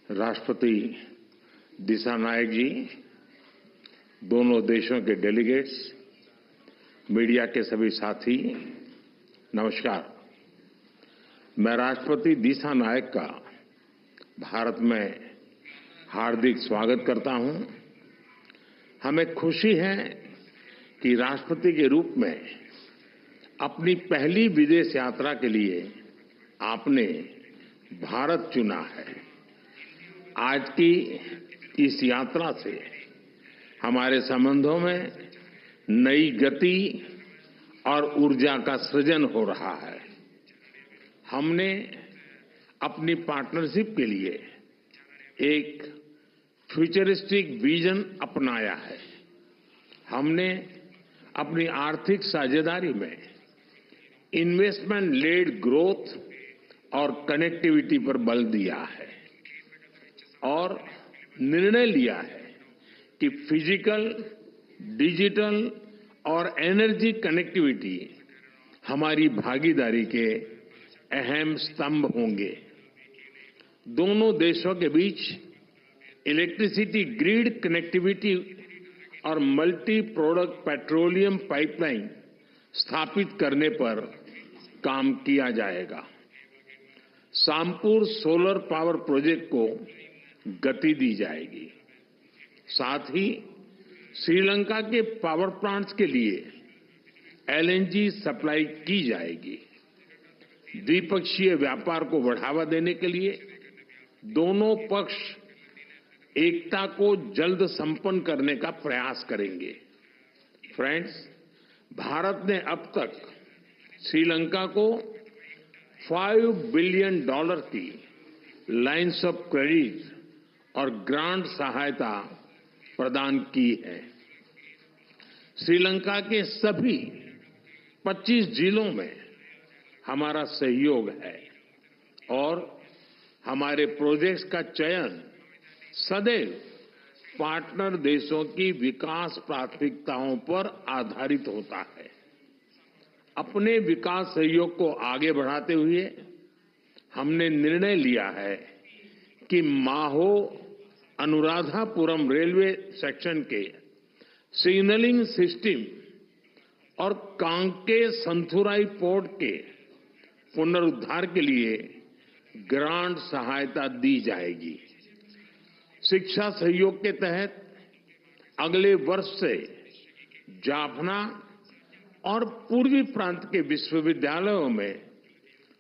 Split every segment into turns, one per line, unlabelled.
राष्ट्रपति दिसानायक जी, दोनों देशों के डेलीगेट्स, मीडिया के सभी साथी, नमस्कार। मैं राष्ट्रपति दिसानायक का भारत में हार्दिक स्वागत करता हूं। हमें खुशी है कि राष्ट्रपति के रूप में अपनी पहली विदेश यात्रा के लिए आपने भारत चुना है। आज की इस यात्रा से हमारे संबंधों में नई गति और ऊर्जा का सृजन हो रहा है। हमने अपनी पार्टनरशिप के लिए एक फ्यूचरिस्टिक विजन अपनाया है। हमने अपनी आर्थिक साझेदारी में इन्वेस्टमेंट लेड ग्रोथ और कनेक्टिविटी पर बल दिया है और निर्णय लिया है कि फिजिकल, डिजिटल और एनर्जी कनेक्टिविटी हमारी भागीदारी के अहम स्तंभ होंगे। दोनों देशों के बीच इलेक्ट्रिसिटी ग्रिड कनेक्टिविटी और मल्टी प्रोडक्ट पेट्रोलियम पाइपलाइन स्थापित करने पर काम किया जाएगा। सामपुर सोलर पावर प्रोजेक्ट को गति दी जाएगी। साथ ही श्रीलंका के पावर प्लांट्स के लिए एलएनजी सप्लाई की जाएगी। द्विपक्षीय व्यापार को बढ़ावा देने के लिए दोनों पक्ष एकता को जल्द संपन्न करने का प्रयास करेंगे। फ्रेंड्स, भारत ने अब तक श्रीलंका को $5 बिलियन की लाइन्स ऑफ क्रेडिट और ग्रांट सहायता प्रदान की है। श्रीलंका के सभी 25 जिलों में हमारा सहयोग है और हमारे प्रोजेक्ट्स का चयन सदैव पार्टनर देशों की विकास प्राथमिकताओं पर आधारित होता है। अपने विकास सहयोग को आगे बढ़ाते हुए हमने निर्णय लिया है कि माहो अनुराधापुरम रेलवे सेक्शन के सिग्नलिंग सिस्टम और कांके संथुराई पोर्ट के पुनरुद्धार के लिए ग्रांट सहायता दी जाएगी। शिक्षा सहयोग के तहत अगले वर्ष से जाफना और पूर्वी प्रांत के विश्वविद्यालयों में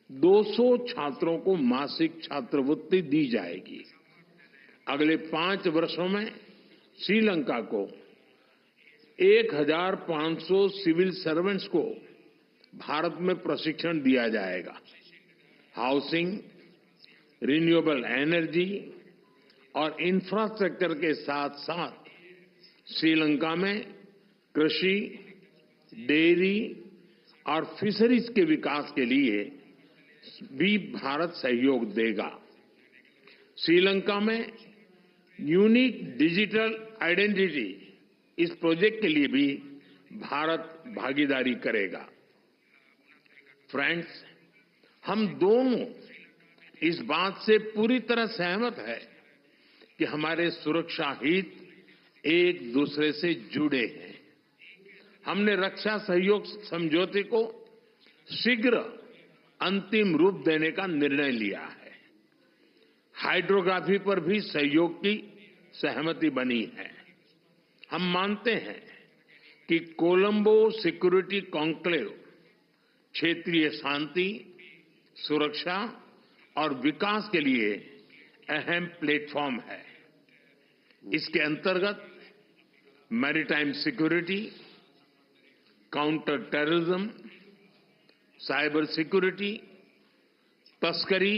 200 छात्रों को मासिक छात्रवृत्ति दी जाएगी। अगले 5 वर्षों में श्रीलंका को 1500 सिविल सर्वेंट्स को भारत में प्रशिक्षण दिया जाएगा। हाउसिंग, रिन्यूएबल एनर्जी और इंफ्रास्ट्रक्चर के साथ साथ श्रीलंका में कृषि, डेयरी और फिशरीज के विकास के लिए भी भारत सहयोग देगा। श्रीलंका में यूनिक डिजिटल आइडेंटिटी, इस प्रोजेक्ट के लिए भी भारत भागीदारी करेगा। फ्रेंड्स, हम दोनों इस बात से पूरी तरह सहमत हैं कि हमारे सुरक्षा हित एक दूसरे से जुड़े हैं। हमने रक्षा सहयोग समझौते को शीघ्र अंतिम रूप देने का निर्णय लिया है। हाइड्रोग्राफी पर भी सहयोग की सहमति बनी है। हम मानते हैं कि कोलंबो सिक्योरिटी कॉन्क्लेव क्षेत्रीय शांति, सुरक्षा और विकास के लिए अहम प्लेटफॉर्म है। इसके अंतर्गत maritime security, counter terrorism, cyber security, तस्करी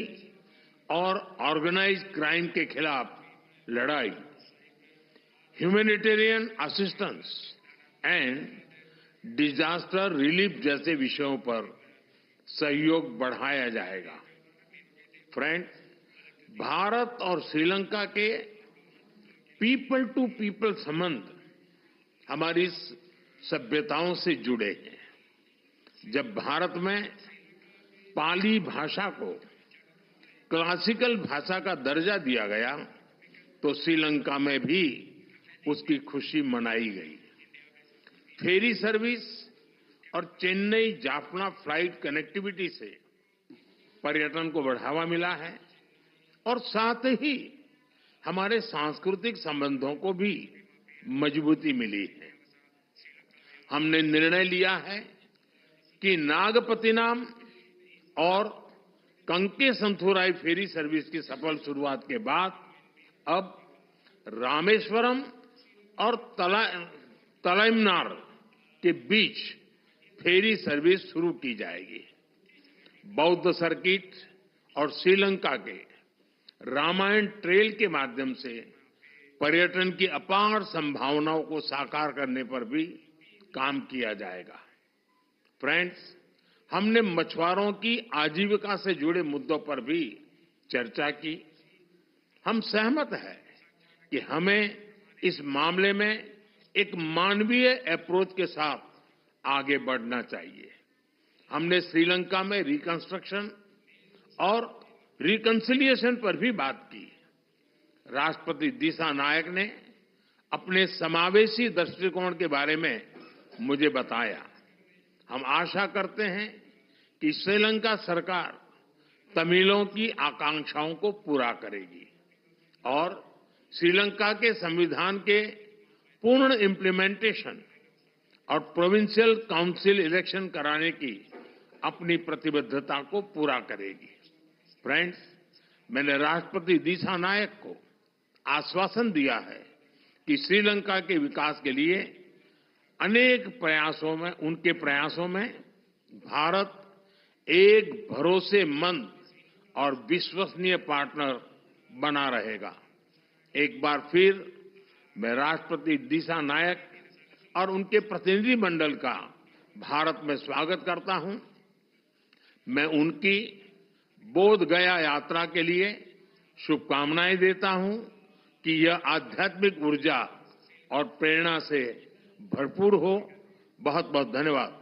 और ऑर्गेनाइज्ड क्राइम के खिलाफ लड़ाई, humanitarian assistance and disaster relief जैसे विषयों पर सहयोग बढ़ाया जाएगा। फ्रेंड, भारत और श्रीलंका के पीपल टू पीपल संबंध हमारी सभ्यताओं से जुड़े हैं। जब भारत में पाली भाषा को क्लासिकल भाषा का दर्जा दिया गया तो श्रीलंका में भी उसकी खुशी मनाई गई। फेरी सर्विस और चेन्नई जाफना फ्लाइट कनेक्टिविटी से पर्यटन को बढ़ावा मिला है और साथ ही हमारे सांस्कृतिक संबंधों को भी मजबूती मिली है। हमने निर्णय लिया है कि नागपत्तिनम और कंकेसंथुराई फेरी सर्विस की सफल शुरुआत के बाद अब रामेश्वरम और तलाइमनार के बीच फेरी सर्विस शुरू की जाएगी। बौद्ध सर्किट और श्रीलंका के रामायण ट्रेल के माध्यम से पर्यटन की अपार संभावनाओं को साकार करने पर भी काम किया जाएगा। फ्रेंड्स, हमने मछुआरों की आजीविका से जुड़े मुद्दों पर भी चर्चा की। हम सहमत हैं कि हमें इस मामले में एक मानवीय अप्रोच के साथ आगे बढ़ना चाहिए। हमने श्रीलंका में रिकंस्ट्रक्शन और रिकंसिलिएशन पर भी बात की। राष्ट्रपति दिसानायक ने अपने समावेशी दृष्टिकोण के बारे में मुझे बताया। हम आशा करते हैं कि श्रीलंका सरकार तमिलों की आकांक्षाओं को पूरा करेगी और श्रीलंका के संविधान के पूर्ण इम्प्लीमेंटेशन और प्रोविंशियल काउंसिल इलेक्शन कराने की अपनी प्रतिबद्धता को पूरा करेगी। फ्रेंड्स, मैंने राष्ट्रपति दिसानायक को आश्वासन दिया है कि श्रीलंका के विकास के लिए उनके प्रयासों में भारत एक भरोसेमंद और विश्वसनीय पार्टनर बना रहेगा। एक बार फिर मैं राष्ट्रपति दिसानायक और उनके प्रतिनिधिमंडल का भारत में स्वागत करता हूं। मैं उनकी बोध गया यात्रा के लिए शुभकामनाएं देता हूं कि यह आध्यात्मिक ऊर्जा और प्रेरणा से भरपूर हो। बहुत बहुत धन्यवाद।